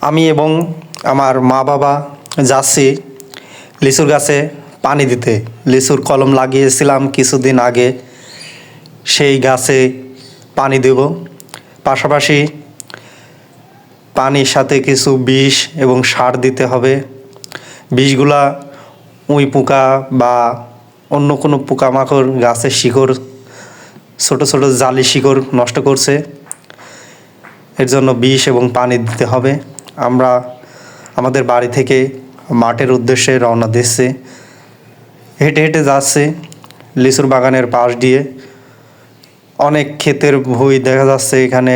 আমি এবং আমার মা বাবা যাচ্ছি লিচুর গাছে পানি দিতে। লিচুর কলম লাগিয়েছিলাম কিছুদিন আগে, সেই গাছে পানি দেব। পাশাপাশি পানির সাথে কিছু বিষ এবং সার দিতে হবে। বিষগুলা উই পোকা বা অন্য কোনো পোকামাকড় গাছের শিকড়, ছোট ছোট জালি শিকড় নষ্ট করছে। এর জন্য বিষ এবং পানি দিতে হবে। আমরা আমাদের বাড়ি থেকে মাঠের উদ্দেশ্যে রওনা দিচ্ছি। হেঁটে হেঁটে যাচ্ছে লিচুর বাগানের পাশ দিয়ে। অনেক ক্ষেতের ভুঁই দেখা যাচ্ছে এখানে।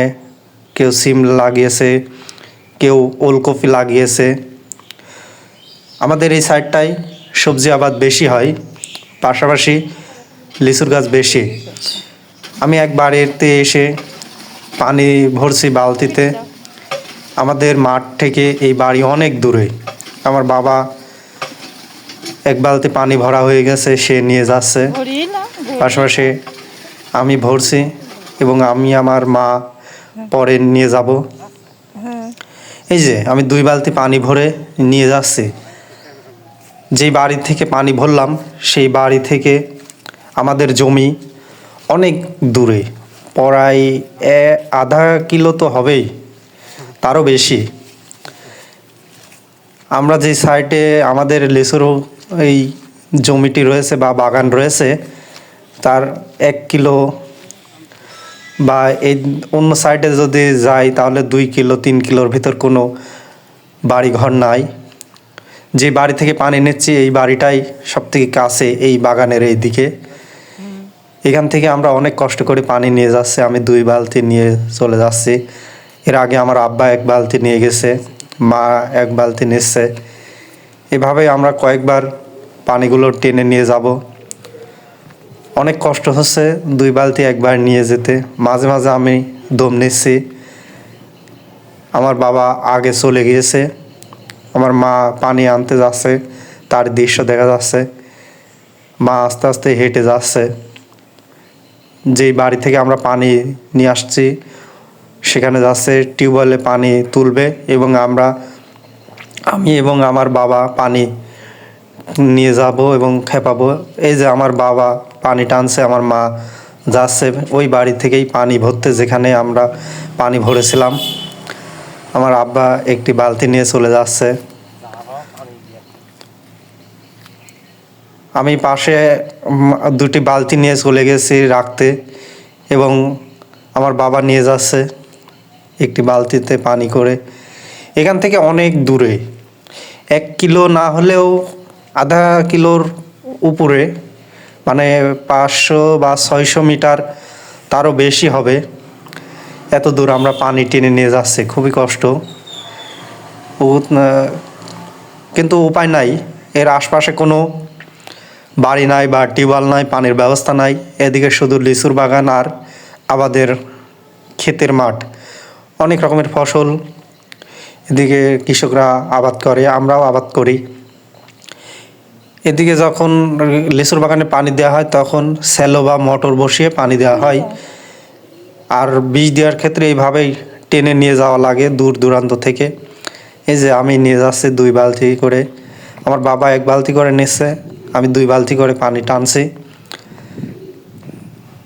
কেউ সিম লাগিয়েছে, কেউ ওলকপি লাগিয়েছে। আমাদের এই সাইডটায় সবজি আবাদ বেশি হয়, পাশাপাশি লিচুর গাছ বেশি। আমি এক বাড়িতে এসে পানি ভরছি বালতিতে। আমাদের মাঠ থেকে এই বাড়ি অনেক দূরে। আমার বাবা এক বালতি পানি ভরা হয়ে গেছে, সে নিয়ে যাচ্ছে। পাশাপাশি আমি ভরছি এবং আমি আমার মা পরে নিয়ে যাব। এই যে আমি 2 বালতি পানি ভরে নিয়ে যাচ্ছি। যেই বাড়ি থেকে পানি ভরলাম সেই বাড়ি থেকে আমাদের জমি অনেক দূরে, প্রায় আধা কিলো তো হবেই, তারও বেশি। আমরা যে সাইডে আমাদের লিচুর এই জমিটি রয়েছে বা বাগান রয়েছে, তার 1 কিলো বা এই অন্য সাইডে যদি যাই তাহলে 2 কিলো 3 কিলোর ভিতর কোনো বাড়ি ঘর নাই। যে বাড়ি থেকে পানি নিচ্ছি এই বাড়িটাই সবথেকে কাছে এই বাগানের এই দিকে। এখান থেকে আমরা অনেক কষ্ট করে পানি নিয়ে যাচ্ছি। আমি 2 বালতি নিয়ে চলে যাচ্ছি। এর আগে আমার আব্বা 1 বালতি নিয়ে গেছে, মা 1 বালতি নিচ্ছে। এভাবে আমরা কয়েকবার পানিগুলো টেনে নিয়ে যাব। অনেক কষ্ট হচ্ছে 2 বালতি একবার নিয়ে যেতে। মাঝে মাঝে আমি দম নিচ্ছি। আমার বাবা আগে চলে গিয়েছে, আমার মা পানি আনতে যাচ্ছে, তার দৃশ্য দেখা যাচ্ছে। মা আস্তে আস্তে হেঁটে যাচ্ছে। যেই বাড়ি থেকে আমরা পানি নিয়ে আসছি সেখানে যাচ্ছে, টিউবওয়েলে পানি তুলবে এবং আমি এবং আমার বাবা পানি নিয়ে যাব এবং খেপাবো। এই যে আমার বাবা পানি টানছে, আমার মা যাচ্ছে ওই বাড়ি থেকেই পানি ভরতে যেখানে আমরা পানি ভরেছিলাম। আমার আব্বা একটি বালতি নিয়ে চলে যাচ্ছে। আমি পাশে 2টি বালতি নিয়ে চলে গেছি রাখতে এবং আমার বাবা নিয়ে যাচ্ছে একটি বালতিতে পানি করে। এখান থেকে অনেক দূরে, 1 কিলো না হলেও আধা কিলোর উপরে, মানে 500 বা 600 মিটার, তারও বেশি হবে। এত দূর আমরা পানি টেনে নিয়ে যাচ্ছি, খুবই কষ্ট। কিন্তু উপায় নাই, এর আশপাশে কোনো বাড়ি নাই বা টিউবওয়েল নাই, পানির ব্যবস্থা নাই। এদিকে শুধু লিচুর বাগান আর আমাদের ক্ষেতের মাঠ, অনেক রকমের ফসল এদিকে কৃষকরা আবাদ করে, আমরাও আবাদ করি। এদিকে যখন লিচুর বাগানে পানি দেওয়া হয় তখন স্যালো বা মোটর বসিয়ে পানি দেওয়া হয়। আর বীজ দেওয়ার ক্ষেত্রে এইভাবেই টেনে নিয়ে যাওয়া লাগে দূর দূরান্ত থেকে। এই যে আমি নিয়ে যাচ্ছি 2 বালতি করে, আমার বাবা 1 বালতি করে নিচ্ছে, আমি 2 বালতি করে পানি টানছি।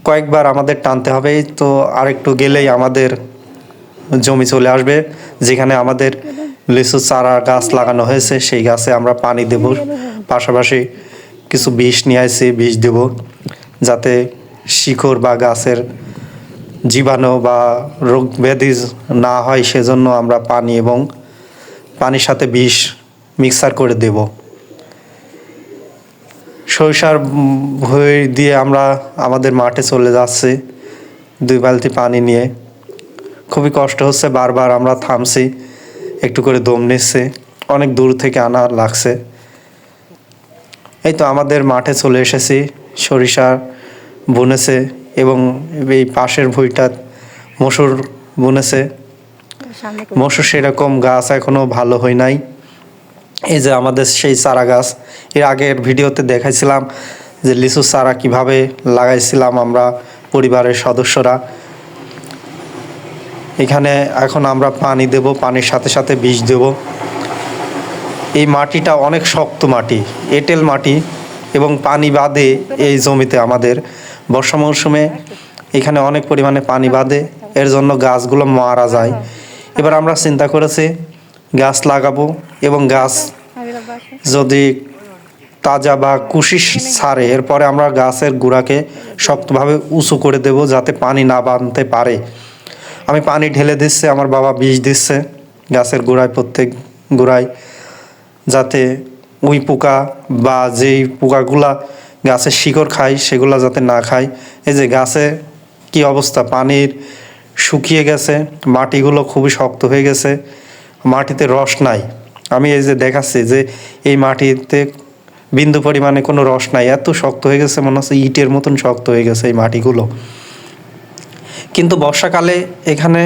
কয়েকবার আমাদের টানতে হবে। তো আরেকটু গেলেই আমাদের জমি চলে আসবে, যেখানে আমাদের লিচু চারা গাছ লাগানো হয়েছে। সেই গাছে আমরা পানি দেব, পাশাপাশি কিছু বিষ নিয়ে আসছি, বিষ দেব যাতে শিকড় বা গাছের জীবাণু বা রোগ ব্যাধি না হয়। সেজন্য আমরা পানি এবং পানির সাথে বিষ মিক্সার করে দেব। সরিষার ভুঁই দিয়ে আমরা আমাদের মাঠে চলে যাচ্ছি 2 বালতি পানি নিয়ে। খুবই কষ্ট হচ্ছে, বারবার আমরা থামছি, একটু করে দম নিচ্ছে, অনেক দূর থেকে আনা লাগছে। এই তো আমাদের মাঠে চলে এসেছি। সরিষা বুনেছে এবং এই পাশের ভুঁইটা মসুর বুনেছে। মসুর সেরকম গাছ এখনো ভালো হয় নাই। এই যে আমাদের সেই চারা গাছ, এর আগের ভিডিওতে দেখাইছিলাম যে লিচু চারা কিভাবে লাগাইছিলাম আমরা পরিবারের সদস্যরা। এখানে এখন আমরা পানি দেব, পানির সাথে সাথে বিষ দেব। এই মাটিটা অনেক শক্ত মাটি, এঁটেল মাটি, এবং পানি বাঁধে এই জমিতে আমাদের বর্ষা মৌসুমে এখানে অনেক পরিমাণে পানি বাঁধে, এর জন্য গাছগুলো মারা যায়। এবার আমরা চিন্তা করেছি গাছ লাগাবো, এবং গাছ যদি তাজা বা কুশি ছাড়ে এরপরে আমরা গাছের গোড়াকে শক্তভাবে উঁচু করে দেব যাতে পানি না বাঁধতে পারে। আমি পানি ঢেলে দিচ্ছি, আমার বাবা বিষ দিচ্ছে গাছের গোড়ায়, প্রত্যেক গোড়ায়, যাতে উই পোকা বা যেই পোকাগুলা গাছের শিকড় খায় সেগুলা যাতে না খায়। এই যে গাছে কি অবস্থা, পানির শুকিয়ে গেছে, মাটিগুলো খুবই শক্ত হয়ে গেছে, মাটিতে রস নাই। আমি এই যে দেখাচ্ছি যে এই মাটিতে বিন্দু পরিমাণে কোনো রস নাই, এত শক্ত হয়ে গেছে, মনে হচ্ছে ইটের মতন শক্ত হয়ে গেছে এই মাটিগুলো। কিন্তু বর্ষাকালে এখানে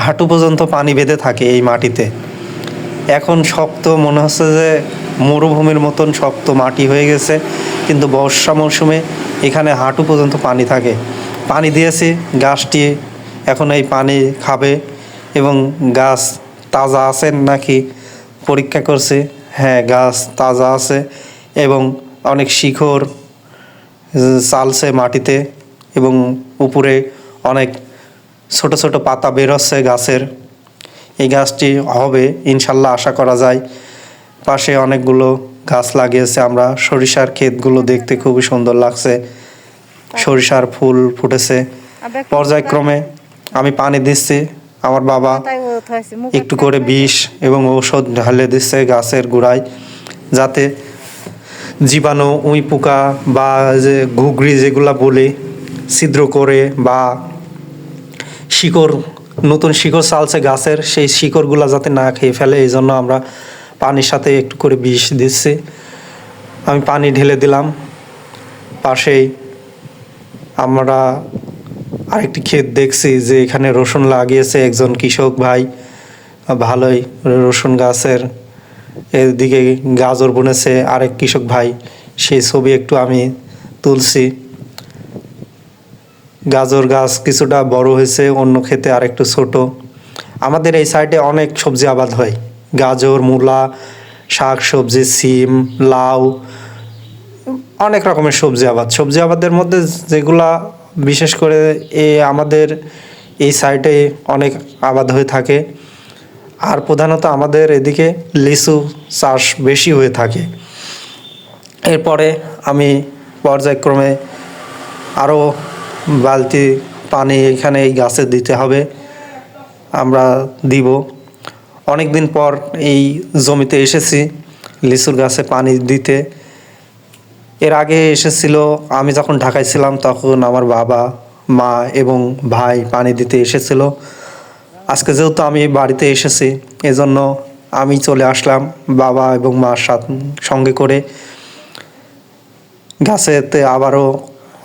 হাঁটু পর্যন্ত পানি বেঁধে থাকে এই মাটিতে। এখন শক্ত মনে হচ্ছে যে মরুভূমির মতন শক্ত মাটি হয়ে গেছে, কিন্তু বর্ষা মৌসুমে এখানে হাঁটু পর্যন্ত পানি থাকে। পানি দিয়েছি, গাছটি এখন এই পানি খাবে, এবং গাছ তাজা আছে নাকি পরীক্ষা করছে। হ্যাঁ, গাছ তাজা আছে এবং অনেক শিকড় চালছে মাটিতে, এবং উপরে অনেক ছোট ছোট পাতা বেরোচ্ছে গাছের। এই গাছটি হবে ইনশাল্লাহ, আশা করা যায়। পাশে অনেকগুলো গাছ লাগিয়েছে আমরা। সরিষার ক্ষেতগুলো দেখতে খুবই সুন্দর লাগছে, সরিষার ফুল ফুটেছে। পর্যায়ক্রমে আমি পানি দিচ্ছি, আমার বাবা একটু করে বিষ এবং ঔষধ ঢালে দিচ্ছে গাছের গোড়ায়, যাতে জীবাণু, উই পোকা বা যে ঘুগরি যেগুলা বলে ছিদ্র করে, বা শিকড়, নতুন শিকড় চালছে গাছের, সেই শিকড়গুলা যাতে না খেয়ে ফেলে, এই জন্য আমরা পানির সাথে একটু করে বিষ দিচ্ছি। আমি পানি ঢেলে দিলাম। পাশেই আমরা আরেকটি ক্ষেত দেখছি যে এখানে রসুন লাগিয়েছে একজন কৃষক ভাই, ভালোই রসুন গাছের। এদিকে গাজর বুনেছে আরেক কৃষক ভাই, সেই ছবি একটু আমি তুলছি। গাজর গাছ কিছুটা বড় হয়েছে, অন্য ক্ষেতে আরেকটু ছোট। আমাদের এই সাইডে অনেক সবজি আবাদ হয়, গাজর, মূলা, শাক সবজি, সিম, লাউ, অনেক রকমের সবজি আবাদ। সবজি আবাদের মধ্যে যেগুলা বিশেষ করে আমাদের এই সাইডে অনেক আবাদ হয়ে থাকে, আর প্রধানত আমাদের এদিকে লিচু চাষ বেশি হয়ে থাকে। এরপরে আমি পর্যায়ক্রমে আরও বালতি পানি এখানে এই গাছে দিতে হবে, আমরা দিব। অনেক দিন পর এই জমিতে এসেছি লিচুর গাছে পানি দিতে। এর আগে এসেছিল, আমি যখন ঢাকায় ছিলাম তখন আমার বাবা, মা এবং ভাই পানি দিতে এসেছিল। আজকে যেহেতু আমি বাড়িতে এসেছি, এজন্য আমি চলে আসলাম বাবা এবং মার সঙ্গে করে। গাছেতে আবারও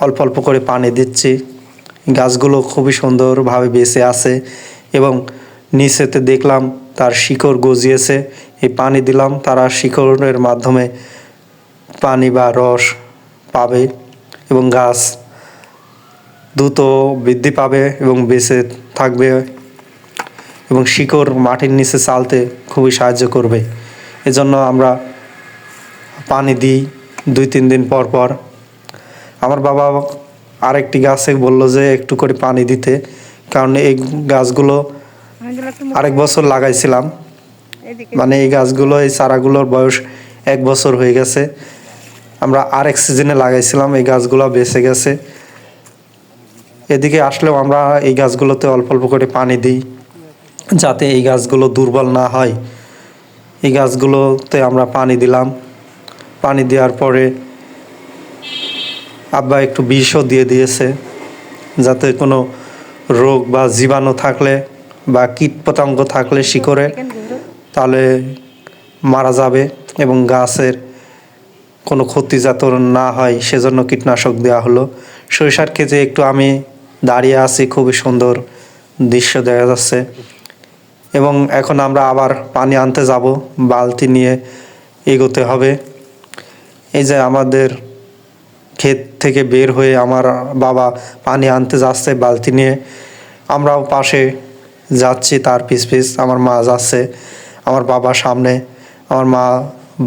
অল্প অল্প করে পানি দিচ্ছি। গাছগুলো খুবই সুন্দরভাবে বেঁচে আছে, এবং নিচেতে দেখলাম তার শিকড় গজিয়েছে। এই পানি দিলাম, তারা শিকড়ের মাধ্যমে পানি বা রস পাবে, এবং গাছ দ্রুত বৃদ্ধি পাবে এবং বেঁচে থাকবে, এবং শিকড় মাটির নিচে চালতে খুবই সাহায্য করবে। এজন্য আমরা পানি দিই 2-3 দিন পর পর। আমার বাবা আরেকটি গাছে বলল যে একটু করে পানি দিতে, কারণ এই গাছগুলো আরেক বছর লাগাইছিলাম, মানে এই গাছগুলো, এই চারাগুলোর বয়স 1 বছর হয়ে গেছে। আমরা আরেক সিজনে লাগাইছিলাম, এই গাছগুলো বেঁচে গেছে। এদিকে আসলেও আমরা এই গাছগুলোতে অল্প অল্প করে পানি দিই, যাতে এই গাছগুলো দুর্বল না হয়। এই গাছগুলোতে আমরা পানি দিলাম। পানি দেওয়ার পরে আব্বা একটু বিষও দিয়ে দিয়েছে, যাতে কোনো রোগ বা জীবাণু থাকলে বা কীটপতঙ্গ থাকলে শিকড়ে, তাহলে মারা যাবে, এবং গাছের কোনো ক্ষতি যাতে না হয় সেজন্য কীটনাশক দেওয়া হলো। সরিষার ক্ষেতে একটু আমি দাঁড়িয়ে আছি, খুবই সুন্দর দৃশ্য দেখা যাচ্ছে। এবং এখন আমরা আবার পানি আনতে যাব, বালতি নিয়ে এগোতে হবে। এই যে আমাদের ক্ষেত থেকে বের হয়ে আমার বাবা পানি আনতে যাচ্ছে বালতি নিয়ে। আমরাও পাশে যাচ্ছি তার পিছ পিছ। আমার মা যাচ্ছে, আমার বাবা সামনে, আমার মা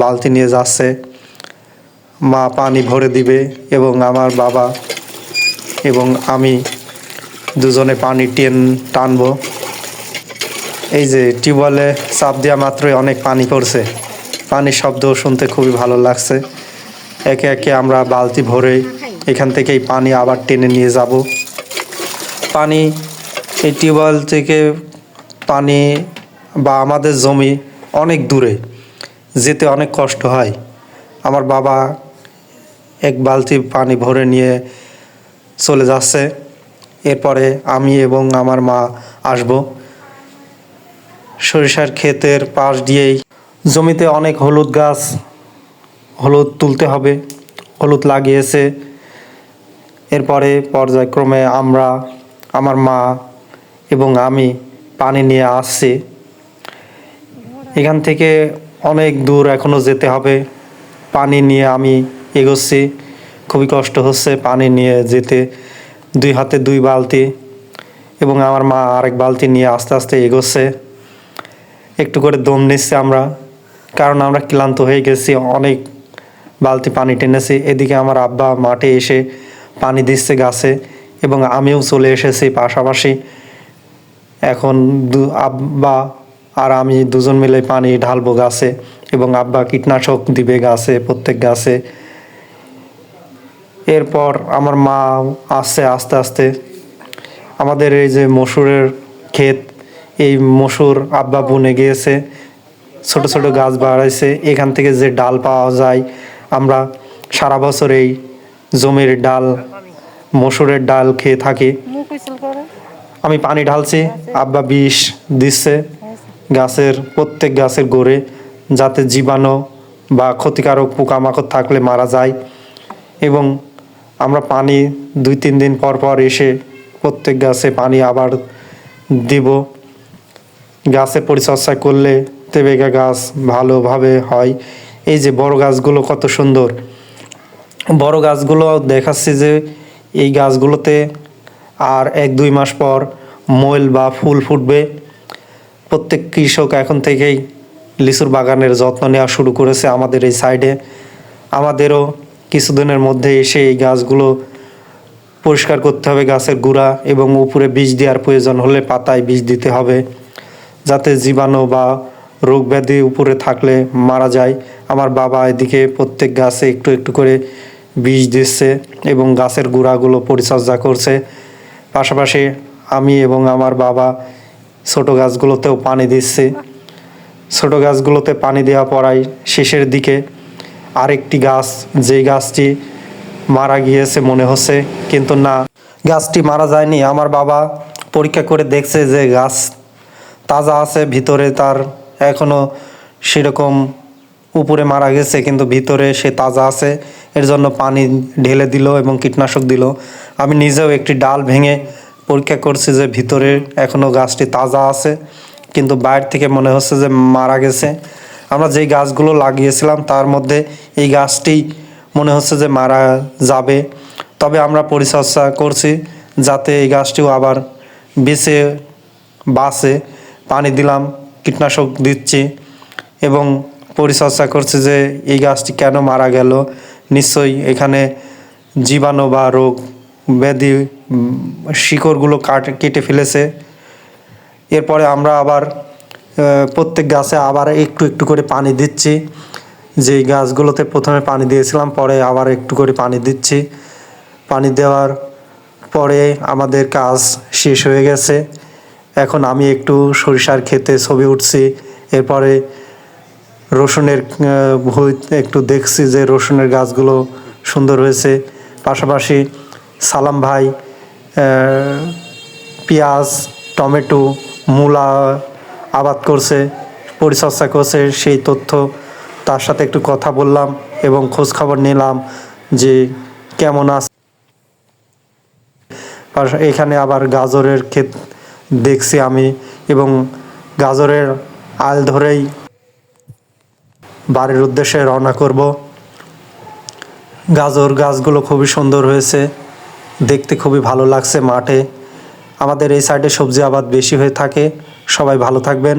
বালতি নিয়ে যাচ্ছে। মা পানি ভরে দিবে এবং আমার বাবা এবং আমি দুজনে পানি টানবো। এই যে টিউবওয়েলে চাপ দেওয়া মাত্রই অনেক পানি পড়ছে, পানির শব্দ শুনতে খুবই ভালো লাগছে। একে একে আমরা বালতি ভরে এখান থেকেই পানি আবার টেনে নিয়ে যাব। পানি এই টিউবওয়েল থেকে পানি বা আমাদের জমি অনেক দূরে, যেতে অনেক কষ্ট হয়। আমার বাবা এক বালতি পানি ভরে নিয়ে চলে যাচ্ছে। এরপরে আমি এবং আমার মা আসব। সরিষার ক্ষেতের পাশ দিয়েই জমিতে অনেক হলুদ গাছ, হলুদ তুলতে হবে, হলুদ লাগিয়েছে। এরপরে পর্যায়ক্রমে আমরা, আমার মা এবং আমি পানি নিয়ে আসছি। এখান থেকে অনেক দূর এখনও যেতে হবে। পানি নিয়ে আমি এগোচ্ছি, খুবই কষ্ট হচ্ছে পানি নিয়ে যেতে। 2 হাতে 2 বালতি এবং আমার মা আরেক বালতি নিয়ে আস্তে আস্তে এগোচ্ছে। একটু করে দম নিচ্ছে আমরা, কারণ আমরা ক্লান্ত হয়ে গেছি, অনেক বালতি পানি টেনেছি। এদিকে আমার আব্বা মাঠে এসে পানি দিচ্ছে গাছে এবং আমিও চলে এসেছি পাশাপাশি। এখন আব্বা আর আমি দুজন মিলে পানি ঢালবো গাছে এবং আব্বা কীটনাশক দিবে গাছে, প্রত্যেক গাছে। এরপর আমার মা আসছে আস্তে আস্তে। আমাদের এই যে মসুরের ক্ষেত, এই মসুর আব্বা বুনে গিয়েছে, ছোট ছোট গাছ বাড়াইছে। এখান থেকে যে ডাল পাওয়া যায়, আমরা সারা বছর এই জমির ডাল, মসুরের ডাল খেয়ে থাকি। আমি পানি ঢালছি, আব্বা বিষ দিচ্ছে গাছের, প্রত্যেক গাছের গোড়ে, যাতে জীবাণু বা ক্ষতিকারক পোকামাকড় থাকলে মারা যায়। এবং আমরা পানি 2-3 দিন পর পর এসে প্রত্যেক গাছে পানি আবার দিব। গাছের পরিচর্যা করলে তেবেগা গাছ ভালোভাবে হয়। এই যে বড় গাছগুলো কত সুন্দর, বড় গাছগুলো দেখাচ্ছি যে এই গাছগুলোতে আর 1-2 মাস পর মইল বা ফুল ফুটবে। প্রত্যেক কৃষক এখন থেকেই লিচুর বাগানের যত্ন নেওয়া শুরু করেছে আমাদের এই সাইডে। আমাদেরও কিছুদিনের মধ্যে এসে এই গাছগুলো পরিষ্কার করতে হবে, গাছের গুঁড়া, এবং উপরে বীজ দেওয়ার প্রয়োজন হলে পাতায় বীজ দিতে হবে, যাতে জীবাণু বা রোগ ব্যাধি উপরে থাকলে মারা যায়। আমার বাবা এদিকে প্রত্যেক গাছে একটু একটু করে বীজ দিচ্ছে এবং গাছের গুঁড়াগুলো পরিচর্যা করছে। পাশাপাশি আমি এবং আমার বাবা ছোট গাছগুলোতেও পানি দিচ্ছি। ছোট গাছগুলোতে পানি দেওয়া পড়ায় শেষের দিকে আরেকটি গাছ, যেই গাছটি মারা গিয়েছে মনে হচ্ছে, কিন্তু না, গাছটি মারা যায়নি। আমার বাবা পরীক্ষা করে দেখছে যে গাছ তাজা আছে, ভিতরে তার এখনও সেরকম, উপরে মারা গেছে কিন্তু ভিতরে সে তাজা আছে। এর জন্য পানি ঢেলে দিল এবং কীটনাশক দিল। আমি নিজেও একটি ডাল ভেঙে পরীক্ষা করছি যে ভিতরে এখনও গাছটি তাজা আছে, কিন্তু বাইরে থেকে মনে হচ্ছে যে মারা গেছে। আমরা যেই গাছগুলো লাগিয়েছিলাম তার মধ্যে এই গাছটি মনে হচ্ছে যে মারা যাবে। তবে আমরা পরিচর্যা করছি যাতে এই গাছটিও আবার বেঁচে বাঁচে। পানি দিলাম, কীটনাশক দিচ্ছি এবং পরিচর্যা করছি যে এই গাছটি কেন মারা গেল। নিশ্চয়ই এখানে জীবাণু বা রোগ ব্যাধি শিকড়গুলো কেটে ফেলেছে। এরপরে আমরা আবার প্রত্যেক গাছে আবার একটু একটু করে পানি দিচ্ছি। যেই গাছগুলোতে প্রথমে পানি দিয়েছিলাম, পরে আবার একটু করে পানি দিচ্ছি। পানি দেওয়ার পরে আমাদের কাজ শেষ হয়ে গেছে। এখন আমি একটু সরিষার ক্ষেতে ছবি উঠছি। এরপরে রসুনের একটু দেখছি যে রসুনের গাছগুলো সুন্দর হয়েছে। পাশাপাশি সালাম ভাই পেঁয়াজ, টমেটো, মূলা আবাদ করছে, পরিচর্যা করছে, সেই তথ্য তার সাথে একটু কথা বললাম এবং খোঁজ খবর নিলাম যে কেমন আছে। এখানে আবার গাজরের ক্ষেত দেখছি আমি, এবং গাজরের আল ধরেই বাড়ির উদ্দেশ্যে রওনা করব। গাজর গাছগুলো খুবই সুন্দর হয়েছে, দেখতে খুবই ভালো লাগছে মাঠে। আমাদের এই সাইডে সবজি আবাদ বেশি হয়ে থাকে। সবাই ভালো থাকবেন।